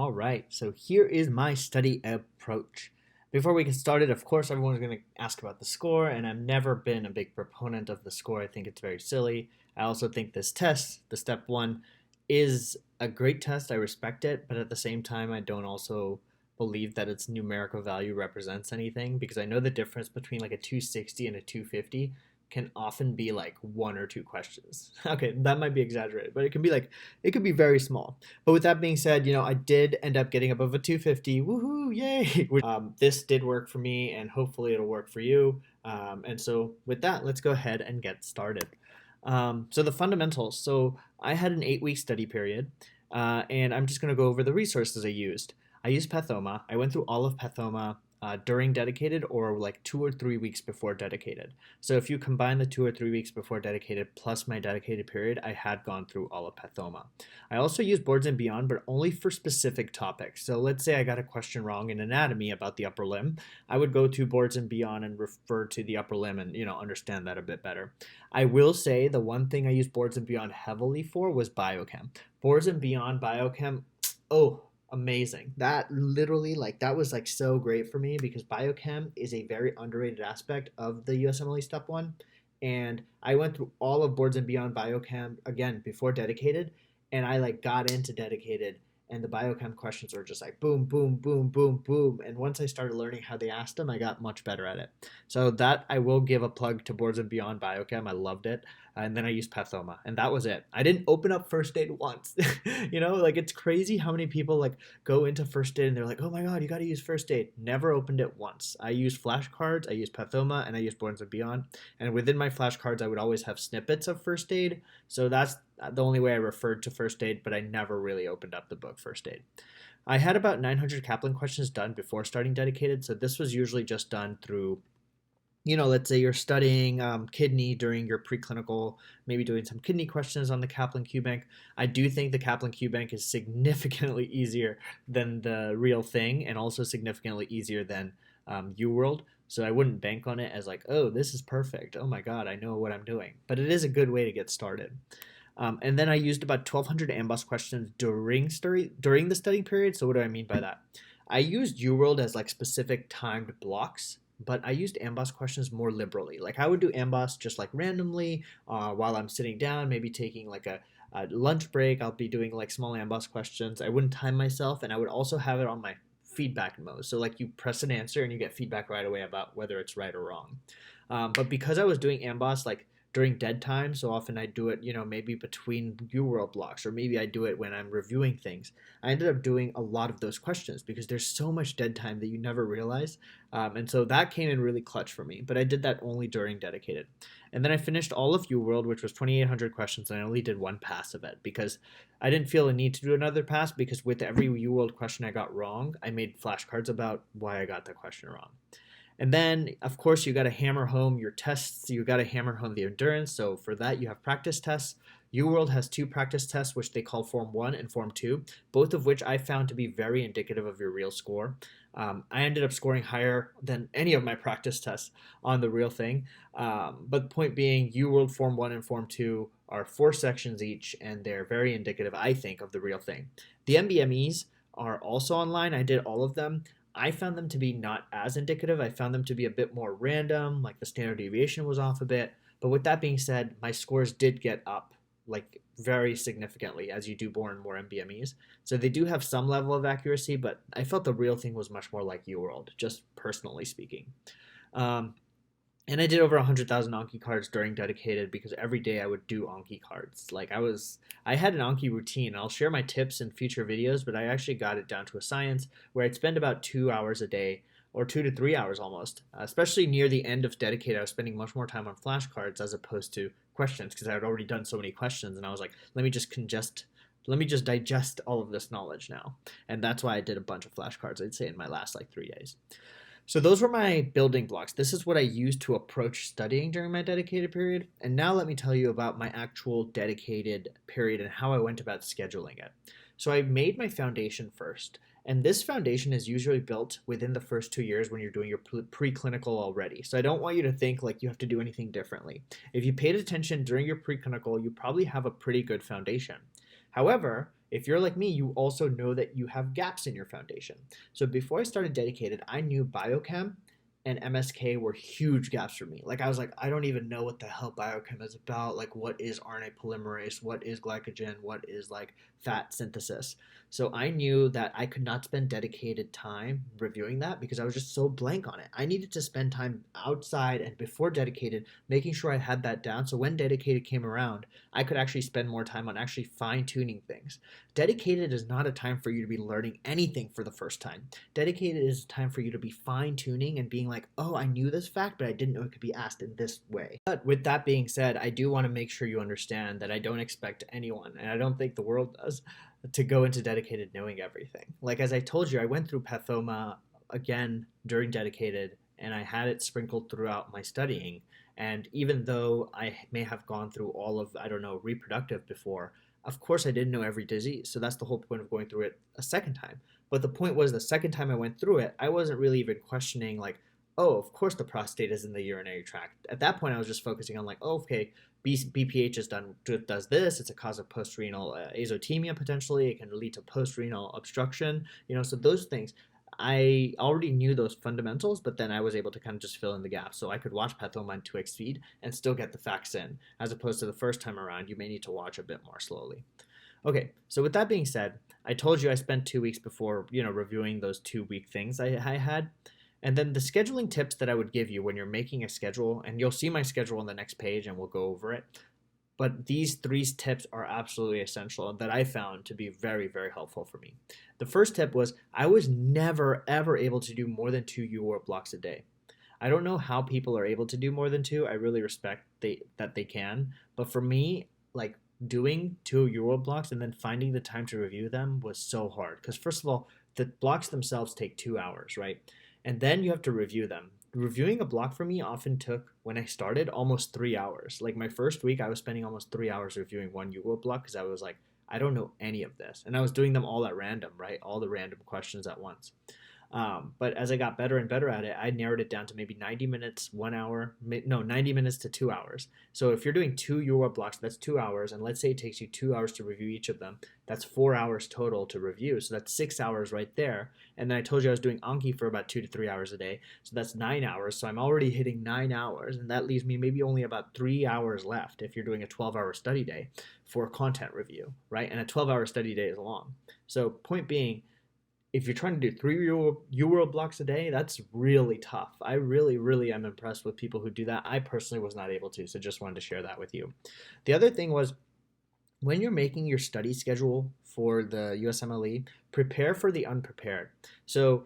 All right, so here is my study approach. Before we get started, of course, everyone's going to ask about the score, and I've never been a big proponent of the score. I think it's very silly. I also think this test, the step one, is a great test. I respect it, but at the same time, I don't also believe that its numerical value represents anything because I know the difference between like a 260 and a 250 can often be like one or two questions. Okay, that might be exaggerated, but it could be very small. But with that being said, I did end up getting above a 250. Woohoo! Yay! This did work for me, and hopefully it'll work for you. And so, with that, let's go ahead and get started. So the fundamentals. So I had an 8-week study period, and I'm just going to go over the resources I used. I used Pathoma. I went through all of Pathoma during dedicated or like 2 or 3 weeks before dedicated. So if you combine the 2 or 3 weeks before dedicated plus my dedicated period, I had gone through all of Pathoma. I also used Boards and Beyond, but only for specific topics. So let's say I got a question wrong in anatomy about the upper limb. I would go to Boards and Beyond and refer to the upper limb and understand that a bit better. I will say the one thing I used Boards and Beyond heavily for was biochem. Boards and Beyond biochem, oh, amazing. That literally that was like so great for me because biochem is a very underrated aspect of the USMLE step 1, and I went through all of Boards and Beyond biochem again before dedicated, and I like got into dedicated, and the biochem questions were just like boom boom boom boom boom, and once I started learning how they asked them, I got much better at it. So that I will give a plug to Boards and Beyond biochem. I loved it. And then I used Pathoma, and that was it. I didn't open up first aid once. It's crazy how many people like go into first aid and they're like, "Oh my god, you got to use first aid." Never opened it once. I used flashcards, I used Pathoma, and I used Boards and Beyond. And within my flashcards, I would always have snippets of first aid. So that's the only way I referred to first aid, but I never really opened up the book first aid. I had about 900 Kaplan questions done before starting dedicated, so this was usually just done through let's say you're studying kidney during your preclinical, maybe doing some kidney questions on the Kaplan Q Bank. I do think the Kaplan Q Bank is significantly easier than the real thing and also significantly easier than UWorld. So I wouldn't bank on it as like, oh, this is perfect. Oh my God, I know what I'm doing. But it is a good way to get started. And then I used about 1,200 AMBOSS questions during the study period. So what do I mean by that? I used UWorld as like specific timed blocks, but I used AMBOSS questions more liberally. Like I would do AMBOSS just like randomly while I'm sitting down, maybe taking like a lunch break. I'll be doing like small AMBOSS questions. I wouldn't time myself, and I would also have it on my feedback mode. So like you press an answer and you get feedback right away about whether it's right or wrong. But because I was doing AMBOSS like during dead time, so often I do it, maybe between UWorld blocks, or maybe I do it when I'm reviewing things. I ended up doing a lot of those questions because there's so much dead time that you never realize. And so that came in really clutch for me, but I did that only during dedicated. And then I finished all of UWorld, which was 2,800 questions, and I only did one pass of it because I didn't feel a need to do another pass because with every UWorld question I got wrong, I made flashcards about why I got the question wrong. And then, of course, you got to hammer home your tests. You got to hammer home the endurance. So for that, you have practice tests. UWorld has 2 practice tests, which they call Form 1 and Form 2, both of which I found to be very indicative of your real score. I ended up scoring higher than any of my practice tests on the real thing. But the point being, UWorld Form 1 and Form 2 are 4 sections each, and they're very indicative, I think, of the real thing. The MBMEs are also online. I did all of them. I found them to be not as indicative. I found them to be a bit more random, like the standard deviation was off a bit. But with that being said, my scores did get up like very significantly as you do more and more MBMEs. So they do have some level of accuracy, but I felt the real thing was much more like UWorld, just personally speaking. Um, and I did over 100,000 Anki cards during dedicated because every day I would do Anki cards. I had an Anki routine. I'll share my tips in future videos, but I actually got it down to a science where I'd spend about 2 hours a day, or 2 to 3 hours almost. Especially near the end of dedicated, I was spending much more time on flashcards as opposed to questions because I had already done so many questions, and I was like, let me just digest all of this knowledge now. And that's why I did a bunch of flashcards, I'd say, in my last like 3 days. So those were my building blocks. This is what I used to approach studying during my dedicated period. And now let me tell you about my actual dedicated period and how I went about scheduling it. So I made my foundation first. And this foundation is usually built within the first 2 years when you're doing your preclinical already. So I don't want you to think like you have to do anything differently. If you paid attention during your preclinical, you probably have a pretty good foundation. However, If you're like me, you also know that you have gaps in your foundation. So before I started dedicated, I knew biochem and MSK were huge gaps for me. Like I was like, I don't even know what the hell biochem is about. Like what is RNA polymerase? What is glycogen? What is like fat synthesis? So I knew that I could not spend dedicated time reviewing that because I was just so blank on it. I needed to spend time outside and before dedicated, making sure I had that down. So when dedicated came around, I could actually spend more time on actually fine tuning things. Dedicated is not a time for you to be learning anything for the first time. Dedicated is a time for you to be fine tuning and being like, oh, I knew this fact, but I didn't know it could be asked in this way. But with that being said, I do want to make sure you understand that I don't expect anyone, and I don't think the world does, to go into dedicated knowing everything. Like as I told you, I went through Pathoma again during dedicated, and I had it sprinkled throughout my studying. And even though I may have gone through all of, I don't know, reproductive before, of course I didn't know every disease. So that's the whole point of going through it a second time. But the point was, the second time I went through it, I wasn't really even questioning, like, oh, of course the prostate is in the urinary tract. At that point, I was just focusing on, like, oh, okay, BPH does this. It's a cause of post-renal azotemia potentially. It can lead to post-renal obstruction. So those things. I already knew those fundamentals, but then I was able to kind of just fill in the gaps. So I could watch Pathoma in 2x speed and still get the facts in, as opposed to the first time around, you may need to watch a bit more slowly. Okay, so with that being said, I told you I spent 2 weeks before, reviewing those 2 week things I had. And then the scheduling tips that I would give you when you're making a schedule, and you'll see my schedule on the next page and we'll go over it. But these three tips are absolutely essential that I found to be very, very helpful for me. The first tip was I was never, ever able to do more than 2 UWOR blocks a day. I don't know how people are able to do more than two. I really respect that they can. But for me, like doing 2 UWOR blocks and then finding the time to review them was so hard. Because, first of all, the blocks themselves take 2 hours, right? And then you have to review them. Reviewing a block for me often took, when I started, almost 3 hours. Like my first week, I was spending almost 3 hours reviewing one UWOR block because I was like, I don't know any of this. And I was doing them all at random, right? All the random questions at once. But as I got better and better at it, I narrowed it down to maybe 90 minutes, 1 hour, no, 90 minutes to 2 hours. So if you're doing 2 UR blocks, that's 2 hours. And let's say it takes you 2 hours to review each of them. That's 4 hours total to review. So that's 6 hours right there. And then I told you I was doing Anki for about 2 to 3 hours a day. So that's 9 hours. So I'm already hitting 9 hours. And that leaves me maybe only about 3 hours left if you're doing a 12-hour study day for content review, right? And a 12-hour study day is long. So point being, if you're trying to do 3 euro blocks a day, that's really tough. I really, really am impressed with people who do that. I personally was not able to, so just wanted to share that with you. The other thing was, when you're making your study schedule for the USMLE, prepare for the unprepared. So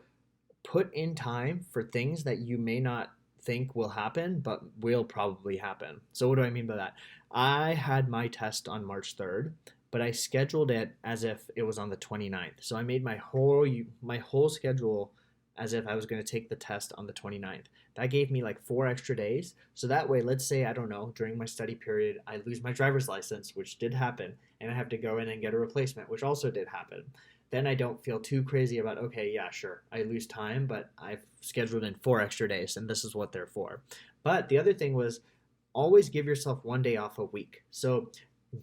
put in time for things that you may not think will happen, but will probably happen. So what do I mean by that? I had my test on March 3rd, but I scheduled it as if it was on the 29th. So I made my whole schedule as if I was going to take the test on the 29th. That gave me like 4 extra days. So that way, let's say, I don't know, during my study period, I lose my driver's license, which did happen, and I have to go in and get a replacement, which also did happen. Then I don't feel too crazy about, okay, yeah, sure, I lose time, but I've scheduled in 4 extra days, and this is what they're for. But the other thing was, always give yourself one day off a week. So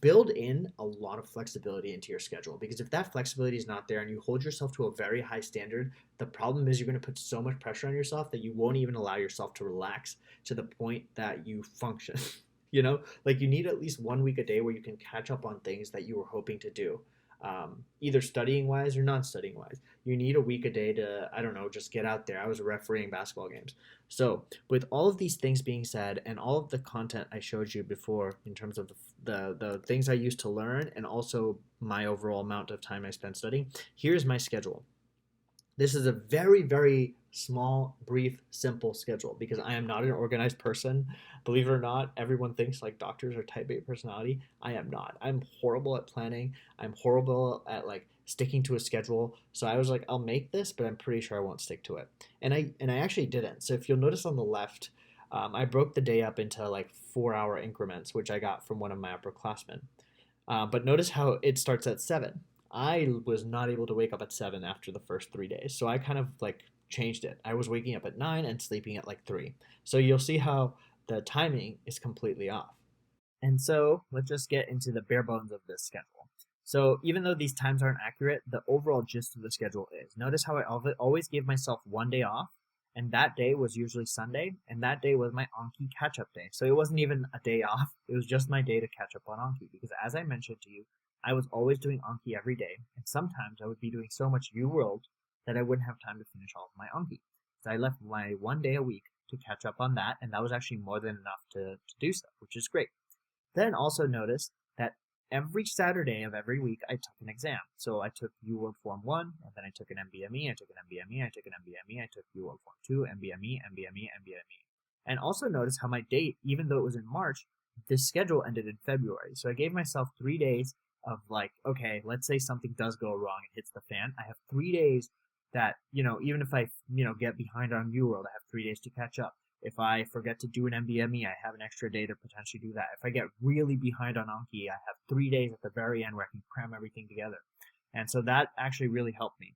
build in a lot of flexibility into your schedule, because if that flexibility is not there and you hold yourself to a very high standard, the problem is you're going to put so much pressure on yourself that you won't even allow yourself to relax to the point that you function. Like you need at least 1 week a day where you can catch up on things that you were hoping to do, either studying wise or non studying wise. You need a week a day to, I don't know, just get out there. I was refereeing basketball games. So, with all of these things being said, and all of the content I showed you before in terms of the things I used to learn, and also my overall amount of time I spent studying, here's my schedule. This is a very, very small, brief, simple schedule because I am not an organized person. Believe it or not, everyone thinks like doctors are type A personality. I am not. I'm horrible at planning. I'm horrible at like sticking to a schedule. So I was like, I'll make this, but I'm pretty sure I won't stick to it. And I actually didn't. So if you'll notice on the left, I broke the day up into like 4 hour increments, which I got from one of my upperclassmen. But notice how it starts at 7. I was not able to wake up at 7 after the first 3 days. So I kind of like changed it. I was waking up at 9 and sleeping at like 3. So you'll see how the timing is completely off. And so let's just get into the bare bones of this schedule. So even though these times aren't accurate, the overall gist of the schedule is. Notice how I always gave myself one day off, and that day was usually Sunday, and that day was my Anki catch-up day. So it wasn't even a day off, it was just my day to catch up on Anki, because as I mentioned to you, I was always doing Anki every day, and sometimes I would be doing so much UWorld that I wouldn't have time to finish all of my Anki. So I left my one day a week to catch up on that, and that was actually more than enough to do stuff, which is great. Then also notice that every Saturday of every week I took an exam. So I took UWorld Form 1, and then I took an MBME, I took an MBME, I took an MBME, I took UWorld Form 2, MBME, MBME, MBME. And also notice how my date, even though it was in March, this schedule ended in February. So I gave myself 3 days of like, okay, let's say something does go wrong and hits the fan. I have 3 days that, even if I, get behind on UWorld, I have 3 days to catch up. If I forget to do an MBME, I have an extra day to potentially do that. If I get really behind on Anki, I have 3 days at the very end where I can cram everything together. And so that actually really helped me.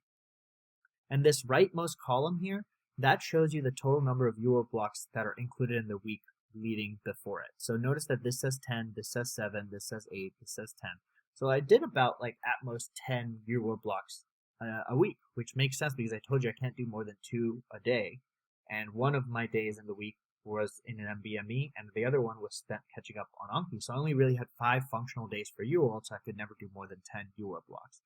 And this rightmost column here, that shows you the total number of UWorld blocks that are included in the week leading before it. So notice that this says 10, this says 7, this says 8, this says 10. So I did about like at most 10 UWorld blocks a week, which makes sense because I told you I can't do more than 2 a day. And one of my days in the week was in an MBME, and the other one was spent catching up on Anki. So I only really had 5 functional days for UWorld, so I could never do more than 10 UWorld blocks.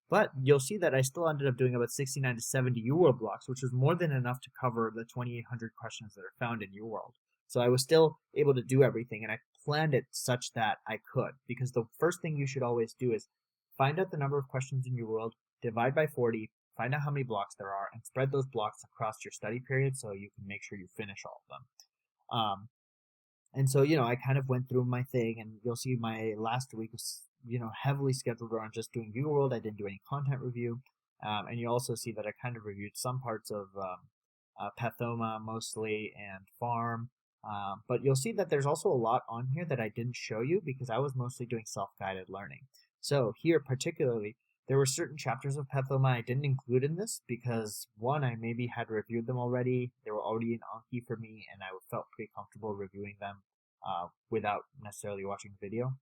But you'll see that I still ended up doing about 69 to 70 UWorld blocks, which was more than enough to cover the 2,800 questions that are found in UWorld. So I was still able to do everything, and I planned it such that I could, because the first thing you should always do is find out the number of questions in UWorld, divide by 40, find out how many blocks there are, and spread those blocks across your study period so you can make sure you finish all of them. And so, I kind of went through my thing, and you'll see my last week was, heavily scheduled around just doing UWorld. I didn't do any content review. And you also see that I kind of reviewed some parts of Pathoma mostly and Farm. But you'll see that there's also a lot on here that I didn't show you because I was mostly doing self-guided learning. So here particularly, there were certain chapters of Pathoma I didn't include in this because, one, I maybe had reviewed them already. They were already in Anki for me, and I felt pretty comfortable reviewing them without necessarily watching the video.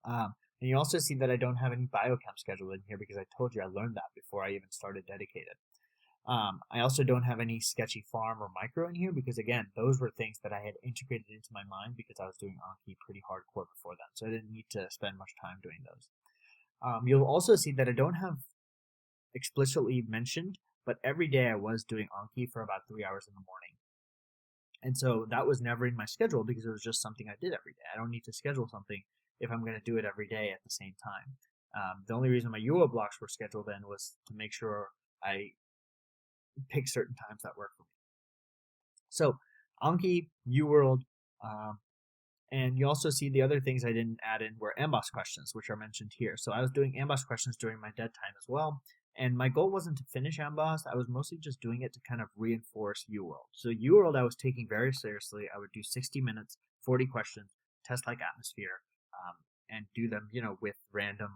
And you also see that I don't have any biochem scheduled in here because I told you I learned that before I even started dedicated. I also don't have any sketchy farm or micro in here because, again, those were things that I had integrated into my mind because I was doing Anki pretty hardcore before then, so I didn't need to spend much time doing those. You'll also see that I don't have explicitly mentioned, but every day I was doing Anki for about 3 hours in the morning. And so that was never in my schedule because it was just something I did every day. I don't need to schedule something if I'm going to do it every day at the same time. The only reason my UWorld blocks were scheduled in was to make sure I pick certain times that work for me. So Anki, UWorld, and you also see the other things I didn't add in were Amboss questions, which are mentioned here. So I was doing Amboss questions during my dead time as well. And my goal wasn't to finish Amboss. I was mostly just doing it to kind of reinforce UWorld. So UWorld I was taking very seriously. I would do 60 minutes, 40 questions, test like atmosphere, and do them, with random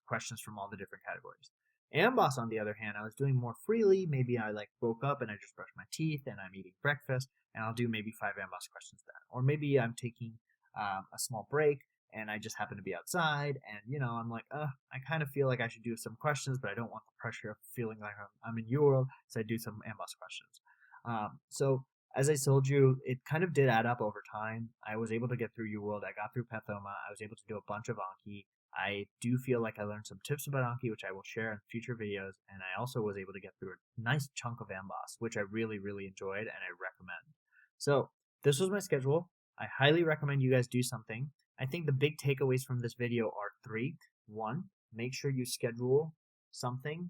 questions from all the different categories. Amboss, on the other hand, I was doing more freely. Maybe I woke up and I just brushed my teeth and I'm eating breakfast, and I'll do maybe 5 Amboss questions then. Or maybe I'm taking a small break and I just happen to be outside and, I'm like, I kind of feel like I should do some questions, but I don't want the pressure of feeling like I'm in UWorld, so I do some Amboss questions. So as I told you, it kind of did add up over time. I was able to get through UWorld. I got through Pathoma. I was able to do a bunch of Anki. I do feel like I learned some tips about Anki, which I will share in future videos, and I also was able to get through a nice chunk of Amboss, which I really, really enjoyed and I recommend. So this was my schedule. I highly recommend you guys do something. I think the big takeaways from this video are 3. 1, make sure you schedule something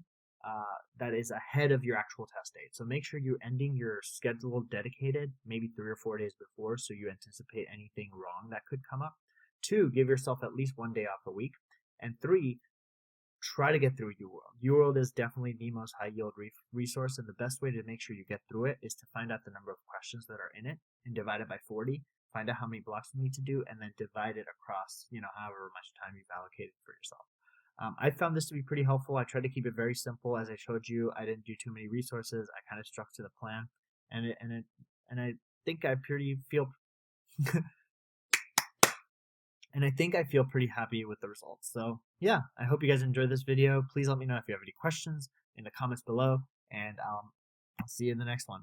that is ahead of your actual test date. So make sure you're ending your schedule dedicated maybe 3 or 4 days before so you anticipate anything wrong that could come up. 2, give yourself at least 1 day off a week. And 3, try to get through UWorld. UWorld is definitely the most high yield resource, and the best way to make sure you get through it is to find out the number of questions that are in it and divide it by 40. Find out how many blocks you need to do, and then divide it across, however much time you've allocated for yourself. I found this to be pretty helpful. I tried to keep it very simple. As I showed you, I didn't do too many resources. I kind of stuck to the plan, and I think I feel And I think I feel pretty happy with the results. So yeah, I hope you guys enjoyed this video. Please let me know if you have any questions in the comments below, and I'll see you in the next one.